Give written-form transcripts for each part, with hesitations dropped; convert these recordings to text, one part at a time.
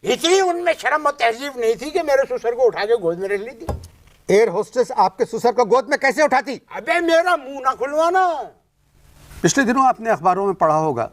اتنی ان میں شرم اور تہذیب نہیں تھی کہ میرے سسر کو اٹھا کے گود میں رکھ لی تھی. ایئر ہوسٹس آپ کے سسر کو گود میں کیسے اٹھاتی؟ ابے میرا منہ نہ کھلوانا. پچھلے دنوں آپ نے اخباروں میں پڑھا ہوگا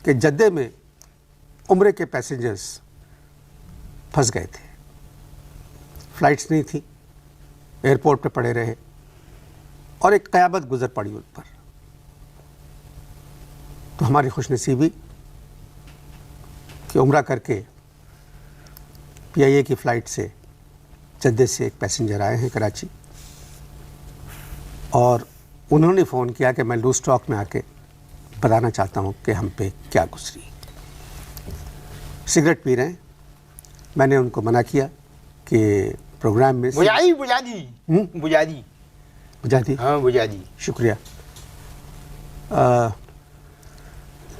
کہ جدہ میں عمرے کے پیسنجرز پھنس گئے تھے. فلائٹس نہیں تھی، ایئرپورٹ پہ پڑے رہے اور ایک قیامت گزر پڑی ان پر. تو ہماری خوش نصیبی کہ عمرہ کر کے پی آئی اے کی فلائٹ سے جدہ سے ایک پیسنجر آئے ہیں کراچی، اور انہوں نے فون کیا کہ میں لوز ٹاک میں آ کے بتانا چاہتا ہوں کہ ہم پہ کیا گزری. سگریٹ پی رہے ہیں. میں نے ان کو منع کیا کہ پروگرام میں بجا دی. بجا دی. ہاں بجا دی. شکریہ.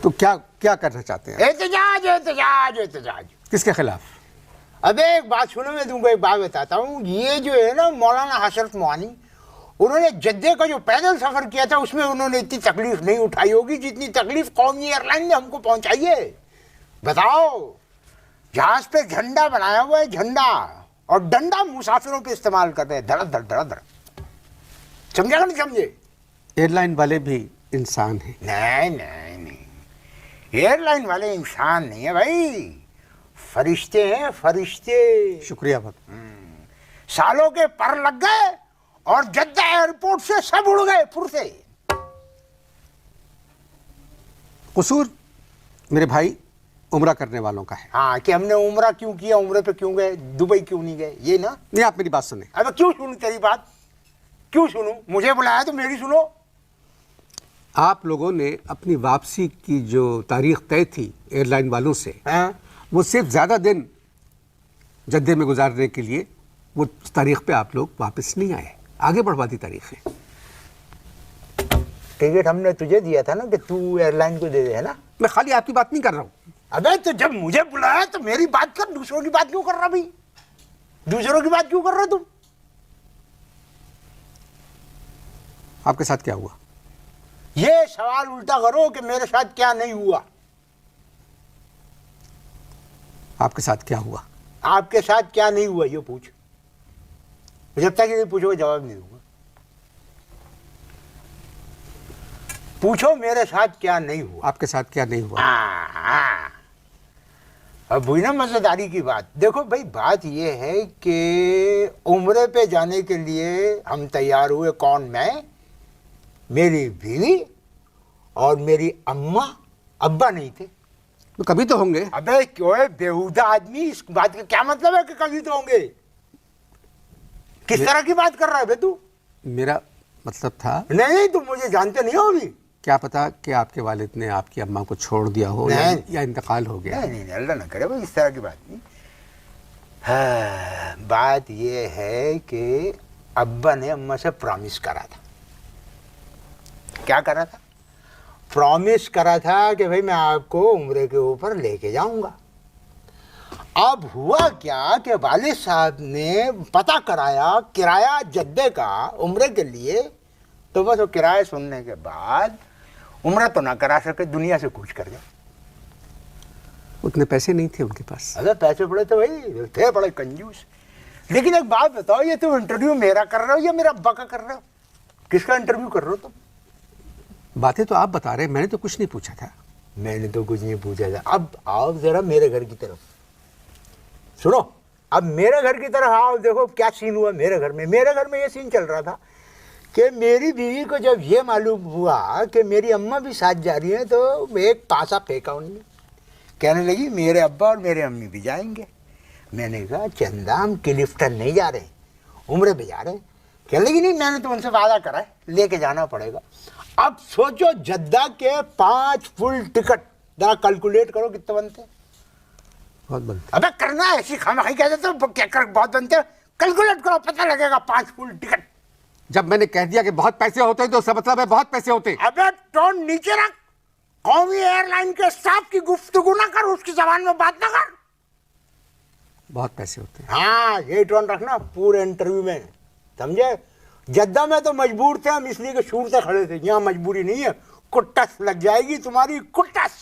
تو کیا کرنا چاہتے ہیں؟ احتجاج احتجاج احتجاج. کس کے خلاف؟ ابے ایک بات سنو، میں تم کو ایک بات بتاتا ہوں. یہ جو ہے نا مولانا حسرت موانی، انہوں نے جدہ کا جو پیدل سفر کیا تھا اس میں انہوں نے اتنی تکلیف نہیں اٹھائی ہوگی جتنی تکلیف قومی ایئر لائن نے ہم کو پہنچائی ہے. بتاؤ، جہاز پہ جھنڈا بنایا ہوا ہے، جھنڈا، اور ڈنڈا مسافروں پہ استعمال کر رہے ہیں، دھڑ دھڑ دھڑ دھڑ. سمجھا کہ نہیں سمجھے؟ ایئر لائن والے بھی انسان ہیں. نہیں، ایئر لائن والے انسان نہیں ہیں بھائی، فرشتے ہیں، فرشتے. شکریہ بہت. سالوں کے پر لگ گئے اور جدہ ایئرپورٹ سے سب اڑ گئے پھر سے. قصور میرے بھائی عمرہ کرنے والوں کا ہے. ہاں، کہ ہم نے عمرہ کیوں کیا، عمرے پہ کیوں گئے، دبئی کیوں نہیں گئے، یہ نا. نہیں، آپ میری بات سنیں. اب کیوں سنوں تیری بات؟ کیوں سنوں؟ مجھے بلایا تو میری سنو. آپ لوگوں نے اپنی واپسی کی جو تاریخ طے تھی ایئر لائن والوں سے، ہاں، وہ صرف زیادہ دن جدہ میں گزارنے کے لیے وہ تاریخ پہ آپ لوگ واپس نہیں آئے، آگے بڑھوا دی تاریخیں. ٹکٹ ہم نے تجھے دیا تھا نا کہ تو ایئر لائن کو دے دے، ہے نا. میں خالی آپ کی بات نہیں کر رہا ہوں. ابے تو جب مجھے بلایا تو میری بات کر، دوسروں کی بات کیوں کر رہا بھائی؟ دوسروں کی بات کیوں کر رہا تم؟ آپ کے ساتھ کیا ہوا؟ یہ سوال الٹا کرو کہ میرے ساتھ کیا نہیں ہوا. آپ کے ساتھ کیا ہوا؟ آپ کے ساتھ کیا نہیں ہوا یہ پوچھ. جب تک یہ نہیں پوچھو جواب نہیں دوں گا. پوچھو میرے ساتھ کیا نہیں ہوا. آپ کے ساتھ کیا نہیں ہوا؟ ہاں، اب ہوئی نا مزیداری کی بات. دیکھو بھائی، بات یہ ہے کہ عمرے پہ جانے کے لیے ہم تیار ہوئے. کون؟ میں، میری بیوی اور میری اماں. ابا نہیں تھے. تو کبھی تو ہوں گے. ابے کیوں ہے بیہودہ آدمی، اس بات کا کیا مطلب ہے کہ کبھی تو ہوں گے؟ کس طرح کی بات کر رہا ہے بے تو؟ میرا مطلب تھا، نہیں، تم مجھے جانتے نہیں ہو ابھی. کیا پتا کہ آپ کے والد نے آپ کی اماں کو چھوڑ دیا ہو یا انتقال ہو گیا. نہیں، اللہ نہ کرے بھائی، اس طرح کی بات نہیں. ہاں، بات یہ ہے کہ ابا نے اماں سے پرامس کرا تھا. کیا کرا تھا؟ پرامس کرا تھا کہ بھائی میں آپ کو عمرے کے اوپر لے کے جاؤں گا. اب ہوا کیا کہ والد صاحب نے پتہ کرایا کرایہ جدہ کا عمرے کے لیے، تو بس وہ کرایہ سننے کے بعد عمرہ تو نہ کرا سکے، دنیا سے کوچ کر گئے. اتنے پیسے نہیں تھے ان کے پاس. اگر پیسے پڑے تو بھائی تھے بڑے کنجوس. لیکن ایک بات بتاؤ، یہ تم انٹرویو میرا کر رہے ہو یا میرا ابا کا کر رہے ہو؟ کس کا انٹرویو کر رہے ہو تم؟ باتیں تو آپ بتا رہے ہیں، میں نے تو کچھ نہیں پوچھا تھا. میں نے تو کچھ نہیں پوچھا تھا. اب آؤ ذرا میرے گھر کی طرف. سنو، اب میرے گھر کی طرف آؤ. دیکھو کیا سین ہوا میرے گھر میں. میرے گھر میں یہ سین چل رہا تھا کہ میری بیوی کو جب یہ معلوم ہوا کہ میری اماں بھی ساتھ جا رہی ہیں تو ایک پاسا پھینکا انہوں نے. کہنے لگی میرے ابا اور میرے امی بھی جائیں گے. میں نے کہا چندہ، ہم کلفٹن نہیں جا رہے، عمرے پہ جا رہے ہیں. کہنے لگی نہیں، میں نے تو ان سے وعدہ کرا ہے، لے کے جانا پڑے گا. اب سوچو، جدہ کے 5 فل ٹکٹ ذرا کیلکولیٹ کرو کتنے بنتے ہیں. بہت بنتے. ابے کرنا ہے ایسی خامخواہی کہہ دیتے ہو، کیا کر بہت بنتے ہیں. کیلکولیٹ کرو، پتہ لگے گا. 5 فل ٹکٹ. جب میں نے کہہ دیا کہ بہت پیسے ہوتے ہیں تو اس کا مطلب ہے بہت پیسے ہوتے ہیں. ابے ٹون نیچے رکھ. قومی ایئر لائن کے اسٹاف کی گفتگو نہ کر، اس کی زبان میں بات نہ کر. بہت پیسے ہوتے ہیں. ہاں، یہ ٹون رکھنا پورے انٹرویو میں، سمجھے. جدہ میں تو مجبور تھے ہم، اس لیے کہ شور سے کھڑے تھے. یہاں مجبوری نہیں ہے، کٹس لگ جائے گی تمہاری، کٹس.